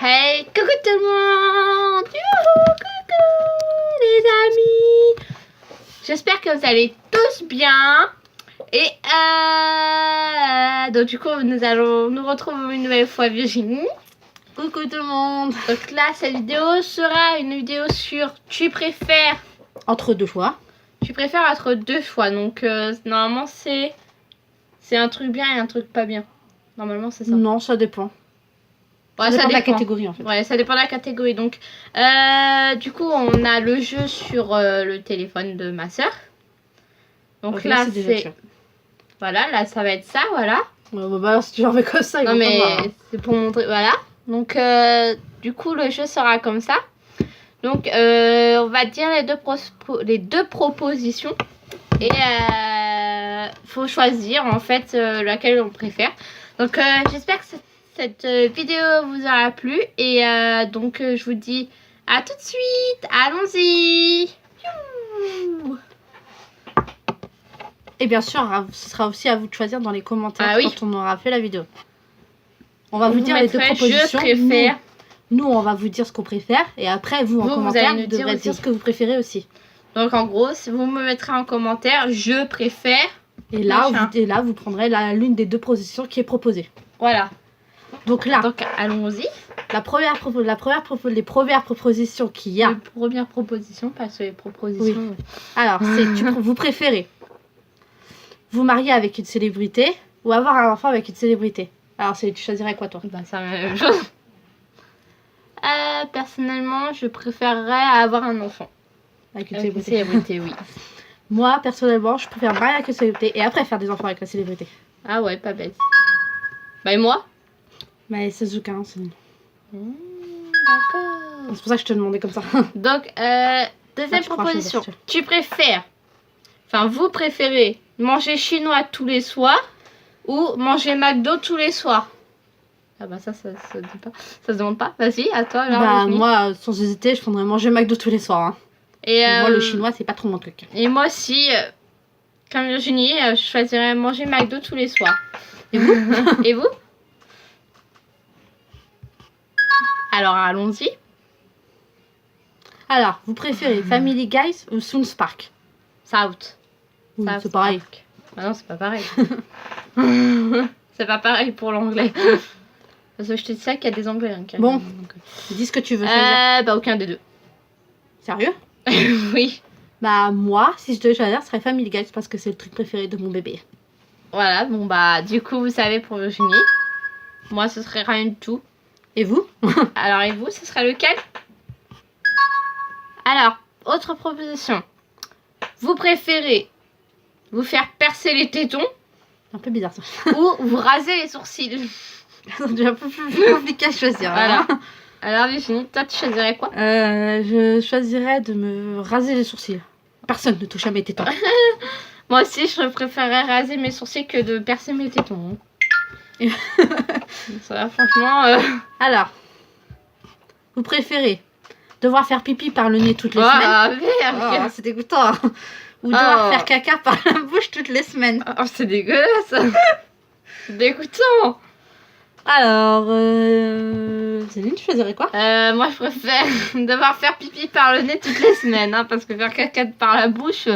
Hey, coucou tout le monde! Youhou, coucou les amis! J'espère que vous allez tous bien. Et donc du coup, nous retrouvons une nouvelle fois Virginie. Coucou tout le monde. Donc là, cette vidéo sera une vidéo sur tu préfères entre deux choix. Tu préfères entre deux choix. Donc normalement, c'est un truc bien et un truc pas bien. Normalement, c'est ça. Non, ça dépend. Ouais, ça dépend de la catégorie en fait. Ouais, ça dépend de la catégorie. Donc, du coup, on a le jeu sur le téléphone de ma soeur. Donc okay, là, c'est... Voilà, là, ça va être ça, voilà. Bah, si tu en fais comme ça, non, mais c'est pour montrer... Voilà. Donc, du coup, le jeu sera comme ça. Donc, on va dire les deux propositions. Et faut choisir, en fait, laquelle on préfère. Donc, j'espère que cette vidéo vous aura plu et donc je vous dis à tout de suite, allons-y. Et bien sûr, ce sera aussi à vous de choisir dans les commentaires quand on aura fait la vidéo. On va vous dire les deux propositions. Je préfère. Nous, on va vous dire ce qu'on préfère et après, vous en commentaire, vous devrez dire ce que vous préférez aussi. Donc en gros, si vous me mettrez en commentaire, je préfère. Et là, vous prendrez l'une des deux positions qui est proposée. Voilà. Donc là, allons-y. Les premières propositions qu'il y a. Les premières propositions, pas sur les propositions. Oui. Alors, c'est vous préférez vous marier avec une célébrité ou avoir un enfant avec une célébrité. Alors, tu choisirais quoi, toi? Bah, c'est la même chose. Personnellement, je préférerais avoir un enfant. Avec une célébrité, oui. Moi, personnellement, je préfère marier avec une célébrité et après faire des enfants avec la célébrité. Ah ouais, pas bête. Bah, et moi? Mais ça se joue qu'à un seul. D'accord. C'est pour ça que je te demandais comme ça. Donc, deuxième proposition. Tu préfères, enfin, vous préférez manger chinois tous les soirs ou manger McDo tous les soirs? Ah bah ça se demande pas. Vas-y, à toi. Alors, bah moi, sans hésiter, je prendrais manger McDo tous les soirs. Hein. Et moi, le chinois, c'est pas trop mon truc. Et moi aussi, comme Virginie, je choisirais manger McDo tous les soirs. Et vous? Et vous? Alors, allons-y. Alors, vous préférez Family Guy ou South Park? South. Oui, c'est pareil. Ah non, c'est pas pareil. C'est pas pareil pour l'anglais. Parce que je te dis ça qu'il y a des anglais. Hein, bon, donc, dis ce que tu veux choisir. Bah, aucun des deux. Sérieux? Oui. Bah, moi, si je devais choisir, ce serait Family Guy parce que c'est le truc préféré de mon bébé. Voilà, bon, bah, du coup, vous savez pour Virginie. Moi, ce serait rien du tout. Et vous? Alors, et vous, ce serait lequel? Alors, autre proposition. Vous préférez vous faire percer les tétons? Un peu bizarre ça. Ou vous raser les sourcils? C'est un peu plus compliqué à choisir. Voilà. Alors, Virginie, toi, tu choisirais quoi? Je choisirais de me raser les sourcils. Personne ne touche à mes tétons. Moi aussi, je préférerais raser mes sourcils que de percer mes tétons. Ça, franchement... Alors, vous préférez devoir faire pipi par le nez toutes les semaines? Merde. C'est dégoûtant. Ou devoir faire caca par la bouche toutes les semaines? Oh, c'est dégueulasse. C'est dégoûtant. Alors, Céline, tu choisirais quoi? Moi, je préfère devoir faire pipi par le nez toutes les semaines. Hein, parce que faire caca par la bouche,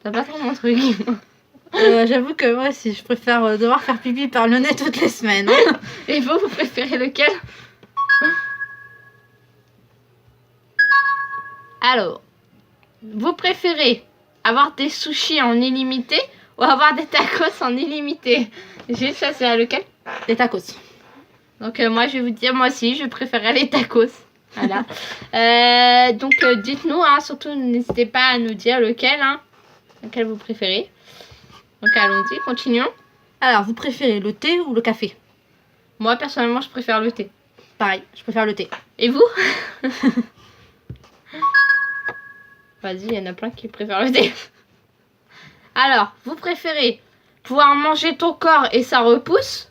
c'est pas trop mon truc. J'avoue que moi aussi, je préfère devoir faire pipi par le nez toutes les semaines. Hein. Et vous préférez lequel? Alors, vous préférez avoir des sushis en illimité ou avoir des tacos en illimité? J'ai choisi lequel? Les tacos. Donc moi, je vais vous dire, moi aussi, je préférerais les tacos. Voilà. Donc dites-nous, hein, surtout n'hésitez pas à nous dire lequel vous préférez. Donc allons-y, continuons. Alors, vous préférez le thé ou le café? Moi, personnellement, je préfère le thé. Pareil, je préfère le thé. Et vous? Vas-y, il y en a plein qui préfèrent le thé. Alors, vous préférez pouvoir manger ton corps et ça repousse?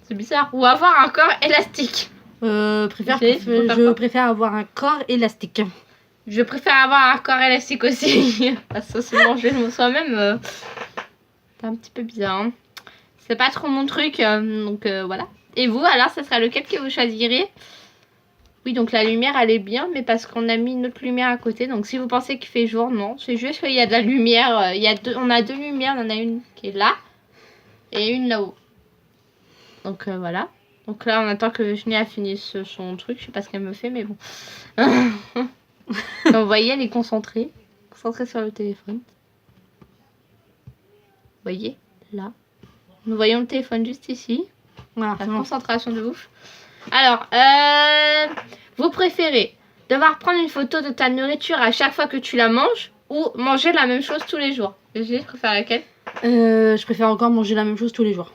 C'est bizarre. Ou avoir un corps élastique? Je préfère avoir un corps élastique. Je préfère avoir un corps élastique aussi. Parce que se manger soi-même, c'est un petit peu bizarre. Hein. C'est pas trop mon truc, donc voilà. Et vous, alors, ça sera lequel que vous choisiriez? Oui, donc la lumière, elle est bien, mais parce qu'on a mis une autre lumière à côté. Donc si vous pensez qu'il fait jour, non. C'est juste qu'il y a de la lumière. On a deux lumières. On en a une qui est là et une là-haut. Donc voilà. Donc là, on attend que Virginie a fini son truc. Je sais pas ce qu'elle me fait, mais bon. Comme vous voyez, elle est concentrée. Concentrée sur le téléphone. Vous voyez, là. Nous voyons le téléphone juste ici. Voilà, La c'est bon. concentration de ouf. Alors, vous préférez devoir prendre une photo de ta nourriture à chaque fois que tu la manges ou manger la même chose tous les jours? Je préfère laquelle? Je préfère encore manger la même chose tous les jours.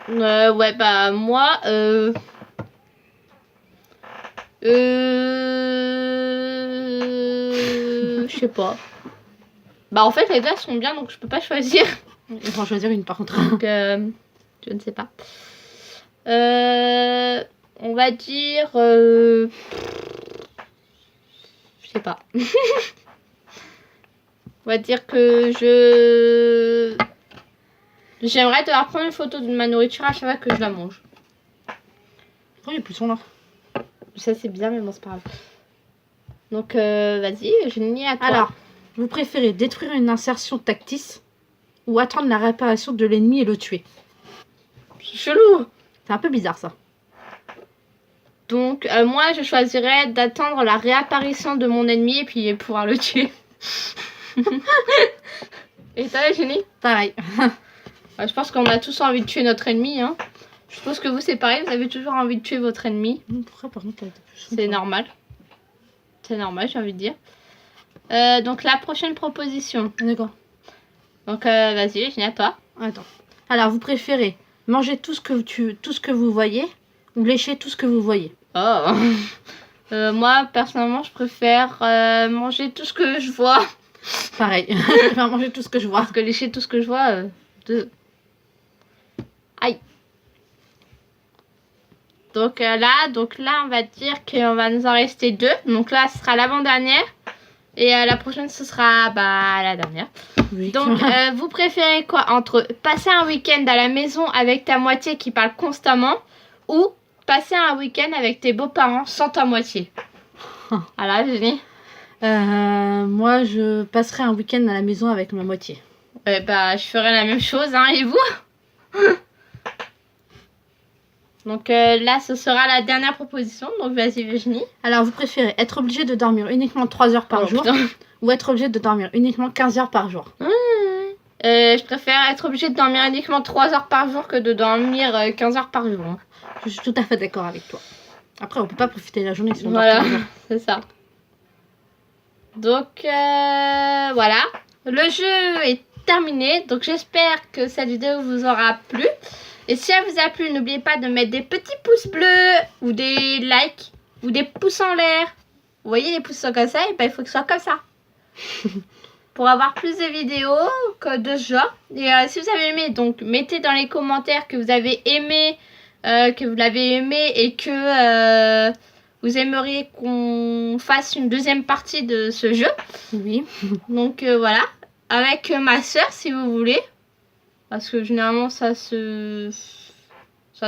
Ouais, bah moi, je sais pas. Bah en fait les deux sont bien donc je peux pas choisir. Il faut en choisir une par contre. Donc je ne sais pas. On va dire, je sais pas. On va dire que j'aimerais devoir prendre une photo de ma nourriture à chaque fois que je la mange. Oh, il y a plus de son là. Ça c'est bizarre mais bon c'est pas grave. Donc vas-y, Virginie, à toi. Alors, vous préférez détruire une insertion tactice ou attendre la réapparition de l'ennemi et le tuer? C'est chelou. C'est un peu bizarre ça. Donc moi je choisirais d'attendre la réapparition de mon ennemi et puis pouvoir le tuer. Et toi Virginie? Pareil. Je pense qu'on a tous envie de tuer notre ennemi, hein. Je suppose que vous c'est pareil, vous avez toujours envie de tuer votre ennemi. Pourquoi par contre elle était plus C'est normal. C'est normal, j'ai envie de dire. Donc la prochaine proposition. D'accord. Donc vas-y, Virginie, à toi. Attends. Alors, vous préférez manger tout ce que vous voyez ou lécher tout ce que vous voyez? Oh. Moi personnellement je préfère manger tout ce que je vois. Pareil. Je préfère manger tout ce que je vois. Parce que lécher tout ce que je vois, aïe. Donc là, on va dire qu'on va nous en rester deux. Donc là, ce sera l'avant-dernière. Et la prochaine, ce sera la dernière. Oui. Donc, vous préférez quoi entre passer un week-end à la maison avec ta moitié qui parle constamment ou passer un week-end avec tes beaux-parents sans ta moitié? Voilà, Virginie. Moi, je passerai un week-end à la maison avec ma moitié. Je ferai la même chose, hein, et vous? Donc là, ce sera la dernière proposition. Donc vas-y, Virginie. Alors, vous préférez être obligé de dormir uniquement 3 heures par jour putain. ou être obligé de dormir uniquement 15 heures par jour? Je préfère être obligée de dormir uniquement 3 heures par jour que de dormir 15 heures par jour. Hein. Je suis tout à fait d'accord avec toi. Après, on peut pas profiter de la journée si on dort Voilà, tous les jours. c'est ça. Donc voilà, le jeu est terminé. Donc j'espère que cette vidéo vous aura plu. Et si elle vous a plu, n'oubliez pas de mettre des petits pouces bleus ou des likes ou des pouces en l'air. Vous voyez les pouces sont comme ça, et il faut que ce soit comme ça. Pour avoir plus de vidéos de ce genre. Et si vous avez aimé, donc mettez dans les commentaires que vous avez aimé, que vous l'avez aimé et que vous aimeriez qu'on fasse une deuxième partie de ce jeu. Oui. Donc voilà, avec ma soeur si vous voulez. Parce que généralement ça se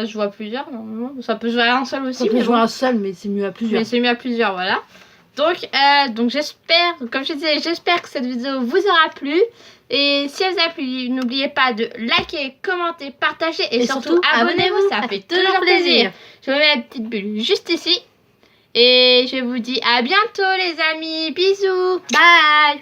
joue à plusieurs normalement. Ça peut jouer à un seul aussi. On peut jouer à un seul, mais c'est mieux à plusieurs. Mais c'est mieux à plusieurs, voilà. Donc j'espère, comme je disais, j'espère que cette vidéo vous aura plu. Et si elle vous a plu, n'oubliez pas de liker, commenter, partager et surtout abonnez-vous, ça fait toujours plaisir. Je vous mets la petite bulle juste ici. Et je vous dis à bientôt les amis, bisous, bye.